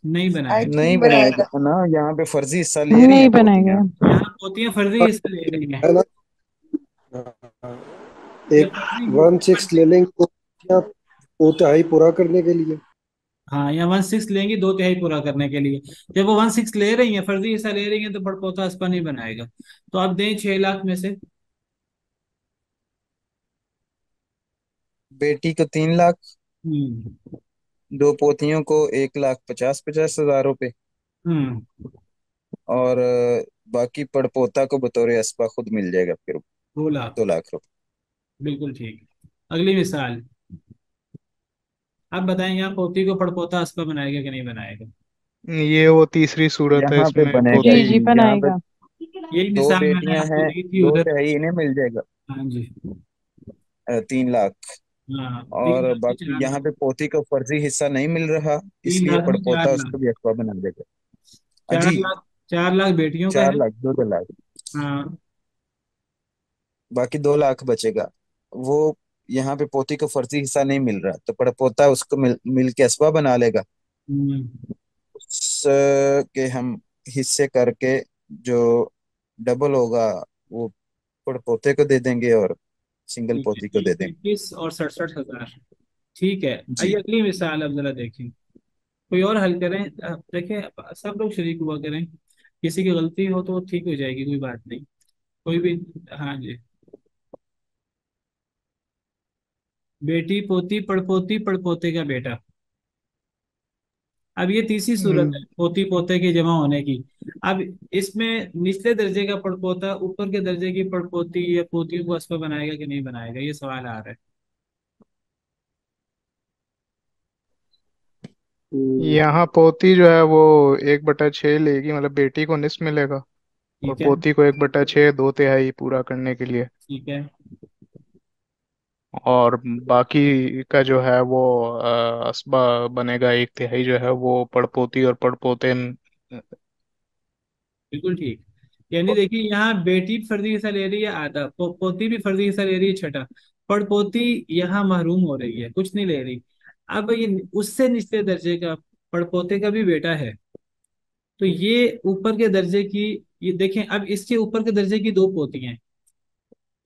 नहीं आई बनाएगा। नहीं थिंक बनाएगा। बनाएगा ना, यहाँ पे फर्जी हिस्सा ले रही नहीं हैं पोतियां। बनाएगा। यहाँ पोतियां फर्जी हिस्सा ले रही हैं। है ना। ये एक फर्जी 1/6 फर्जी ले लेंगे तो क्या, वो तिहाई पूरा करने के लिए। हाँ, यहाँ 1/6 लेंगी 2 तिहाई पूरा करने के लिए। जब वो 1/6 ले रही हैं, फर्जी हिस्सा ले रही हैं, तो पड़पोता असपा नहीं बनाएगा। तो आप दें 6 लाख में से। बेटी को 3 लाख, हम्म। दो पोतियों को 1,50,50,000 रुपये, हम्म। और बाकी पड़पोता को बतौर असबा खुद मिल जाएगा फिर 2 लाख। 2 लाख रुपये। बिल्कुल ठीक। अगली मिसाल। आप बताएं, यहाँ पोती को पड़पोता असपा बनाएगा कि नहीं बनाएगा। ये वो तीसरी सूरत है, यहाँ पे इसमें बनेगा जी पोती। जी जी, यहाँ पे बनाएगा। यही दो मिसाल मैंने बेटियां आपको हैं, दी थी दो उधर। तिहाई इन्हें मिल जाएगा, हाँ जी। 3 लाख। हाँ, तीन और लाख से बाकी चार यहाँ लाख पे पोती को फर्जी हिस्सा नहीं मिल रहा, तीन इसलिए लाख में चार पड़पोता लाख उसको भी असबा बना देगा। चार अजी, लाख 4 लाख बेटियों का है। 4 लाख, 2 लाख, हाँ। बाकी 2 लाख बचेगा। वो यहाँ पे पोती को फर्जी हिस्सा नहीं मिल रहा, तो पड़पोता उसको मिल के असबा बना लेगा। हम्म। उसके हम हिस्से करके जो डबल होगा वो पड़पोते को दे देंगे, और सिंगल ठीक है, पोती को एक दे देंगे। 33 और 67,000। ठीक है। आइए जी। अगली मिसाल अब जरा देखें। कोई और हल करें। देखें, सब लोग शरीक हुआ करें। किसी की गलती हो तो वो ठीक हो जाएगी, कोई बात नहीं। कोई भी। हाँ जी। बेटी, पोती, पड़पोती, पड़पोते का बेटा। अब ये तीसरी सूरत है हम्म, पोती पोते के जमा होने की। अब इसमें निचले दर्जे का पड़पोता ऊपर के दर्जे की पड़पोती या पोतियों को असबा बनाएगा कि नहीं बनाएगा, ये सवाल आ रहा है। हम्म, यहाँ पोती जो है वो 1/6 लेगी, मतलब बेटी को निस्फ मिलेगा, और ठीक है। पोती को 1/6 2/3 पूरा करने के लिए। ठीक है। और बाकी का जो है वो असबा बनेगा, 1/3 जो है वो पड़पोती और पड़पोते बिल्कुल ठीक। यानी देखिए यहाँ बेटी भी फर्जी हिस्सा ले रही है आधा, पोती भी फर्जी हिस्सा ले रही है छठा, पड़पोती यहाँ महरूम हो रही है, कुछ नहीं ले रही। अब ये उससे निचले दर्जे का पड़पोते का भी बेटा है, तो ये ऊपर के दर्जे की, ये देखें अब इसके ऊपर के दर्जे की दो पोतियां हैं,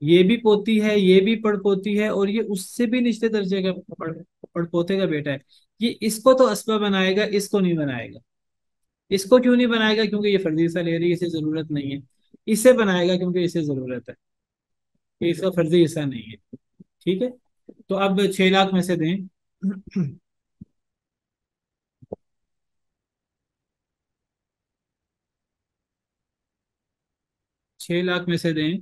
ये भी पोती है, ये भी पड़पोती है, और ये उससे भी निचले दर्जे का पड़पोते का बेटा है। ये इसको तो असबा बनाएगा, इसको नहीं बनाएगा। इसको क्यों नहीं बनाएगा? क्योंकि ये फर्जी हिस्सा ले रही है, इसे जरूरत नहीं है। इसे बनाएगा क्योंकि इसे जरूरत है, ये इसका फर्जी हिस्सा नहीं है। ठीक है। तो अब 6 लाख में से दें। 6 लाख में से दें।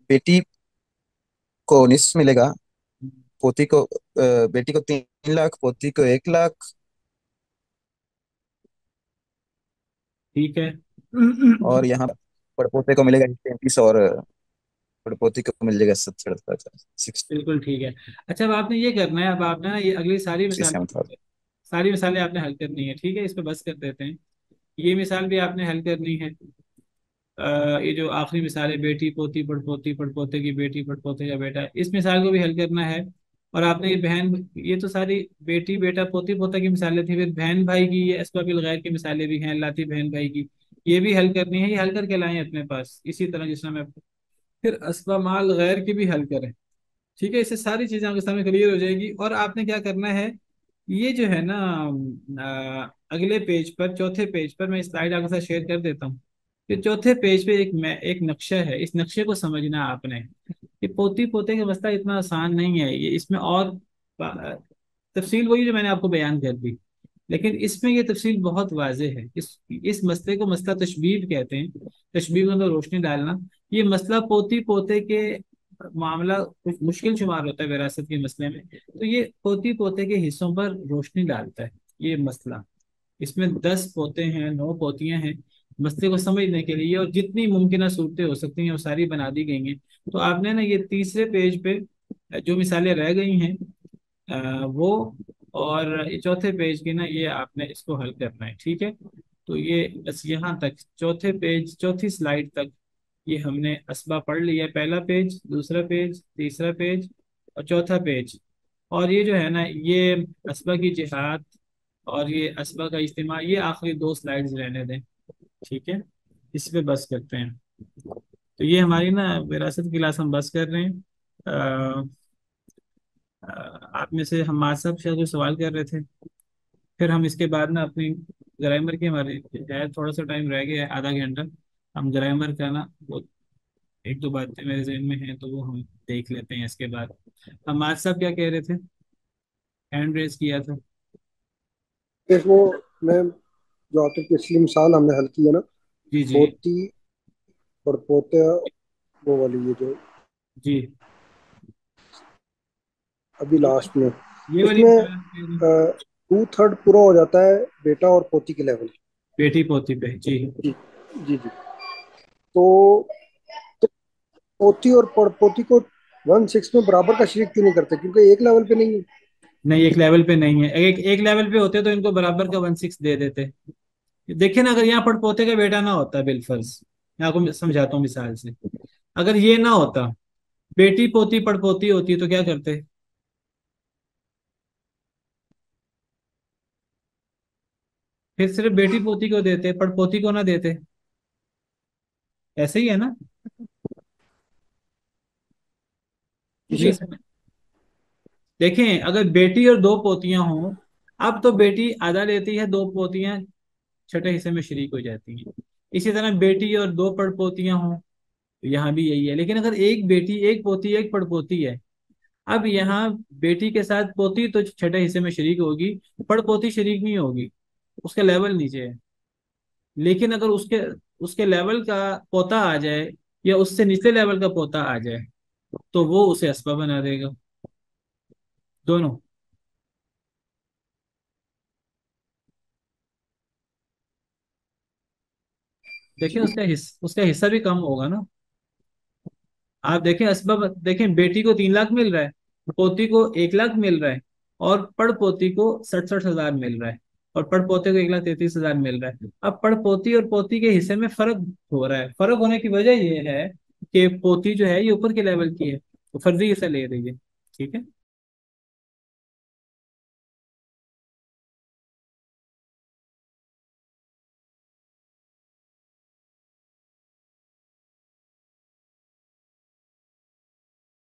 बेटी को निस्फ मिलेगा, पोती को बेटी को 3 लाख, पोती को 1 लाख। ठीक है। और यहाँ पड़पोते को मिलेगा 33, और पड़पोती को मिल जाएगा 67, बिल्कुल ठीक है। अच्छा अब आपने ये करना है, अब आपने ना ये अगली सारी मिसाल, 67। सारी मिसालें आपने हल करनी है। ठीक है, इस पे बस कर देते हैं। ये मिसाल भी आपने हल करनी है। ये जो आखिरी मिसाल है, बेटी पोती पड़पोती पड़पोते की बेटी पड़पोते का बेटा, इस मिसाल को भी हल करना है। और आपने ये बहन, ये तो सारी बेटी बेटा पोती पोता की मिसालें थी, फिर बहन भाई की ये अस्बाबिल गैर की मिसालें भी हैं, लाती बहन भाई की, ये भी हल करनी है। ये हल करके लाएं अपने पास, इसी तरह जिस तरह मैं फिर अस्बा माल गैर की भी हल करें। ठीक है, इससे सारी चीजें आपके सामने क्लियर हो जाएगी। और आपने क्या करना है, ये जो है ना, अगले पेज पर, चौथे पेज पर, मैं स्लाइड आपके साथ शेयर कर देता हूँ। ये चौथे पेज पे एक नक्शा है, इस नक्शे को समझना आपने। ये पोती पोते का मसला इतना आसान नहीं है, ये इसमें और तफसील वही जो मैंने आपको बयान कर दी, लेकिन इसमें ये तफसील बहुत वाज़ेह है। इस मसले को मसला तशबीह कहते हैं, तशबीह के अंदर रोशनी डालना। ये मसला पोती पोते के मामला कुछ मुश्किल शुमार होता है विरासत के मसले में, तो ये पोती पोते के हिस्सों पर रोशनी डालता है ये मसला। इसमें 10 पोते हैं, 9 पोतियां हैं। मसले को समझने के लिए और जितनी मुमकिन सूरतें हो सकती हैं वो सारी बना दी गई हैं। तो आपने ना ये तीसरे पेज पे जो मिसालें रह गई हैं वो, और ये चौथे पेज की ना, ये आपने इसको हल करना है। ठीक है, तो ये बस यहाँ तक, चौथे पेज चौथी स्लाइड तक ये हमने असबा पढ़ लिया है। पहला पेज, दूसरा पेज, तीसरा पेज और चौथा पेज। और ये जो है ना, ये असबा की जिहाद और ये असबा का इस्तेमाल, ये आखिरी 2 स्लाइड्स रहने दें। ठीक है, इस पे बस करते हैं। तो ये हमारी ना विरासत की क्लास हम बस कर रहे हैं। आप में से हमारे साहब शायद जो सवाल कर रहे थे, फिर हम इसके बाद ना अपनी ग्रामर की, हमारे शायद थोड़ा सा टाइम रह गया है, आधा घंटा, हम ग्रामर का ना वो 1-2 बातें मेरे जहन में हैं, तो वो हम देख लेते हैं इसके बाद। हमारे साहब क्या कह रहे थे? हैंड रेज किया था। फिर वो मैं जो आपकी पिछली मिसाल हमने हल की है ना, जी जी। पोती और पोते, वो वाली ये जो जी, अभी ये लास्ट में, ये वाली उसमें मिसाल आप कह रहे हैं। 2/3 पूरा हो जाता है बेटा और पोती के लेवल। बेटी पोती पे, जी। जी जी जी। तो, तो पोती और पोती को 1/6 में बराबर का शरीक क्यों नहीं करते? क्योंकि एक लेवल पे नहीं है। नहीं, एक लेवल पे नहीं है, एक एक लेवल पे होते तो इनको बराबर का 1/6 दे देते। देखिए ना, अगर यहाँ पड़पोते का बेटा ना होता बिलफर्ज, मैं आपको समझाता हूँ मिसाल से, अगर ये ना होता, बेटी पोती पड़पोती होती, तो क्या करते? फिर सिर्फ बेटी पोती को देते, पड़पोती को ना देते। ऐसे ही है ना? जी नहीं सर। समझ? देखें, अगर बेटी और 2 पोतियां हों, अब तो बेटी आधा लेती है, 2 पोतियां छठे हिस्से में शरीक हो जाती हैं। इसी तरह बेटी और 2 पड़पोतियां हों, तो यहाँ भी यही है। लेकिन अगर एक बेटी, एक पोती, एक पड़पोती है, अब यहाँ बेटी के साथ पोती तो छठे हिस्से में शरीक होगी, पड़पोती शरीक नहीं होगी, उसका लेवल नीचे है। लेकिन अगर उसके उसके लेवल का पोता आ जाए या उससे निचले लेवल का पोता आ जाए, तो वो उसे असबा बना देगा, दोनों। देखिए उसका हिस्सा भी कम होगा ना। आप देखें असबाब, देखें बेटी को 3 लाख मिल रहा है, पोती को 1 लाख मिल रहा है, और पड़ पोती को 67,000 मिल रहा है, और पड़ पोते को 1,33,000 मिल रहा है। अब पड़ पोती और पोती के हिस्से में फर्क हो रहा है। फर्क होने की वजह ये है कि पोती जो है ये ऊपर के लेवल की है, तो फर्जी हिस्सा ले रही है। ठीक है।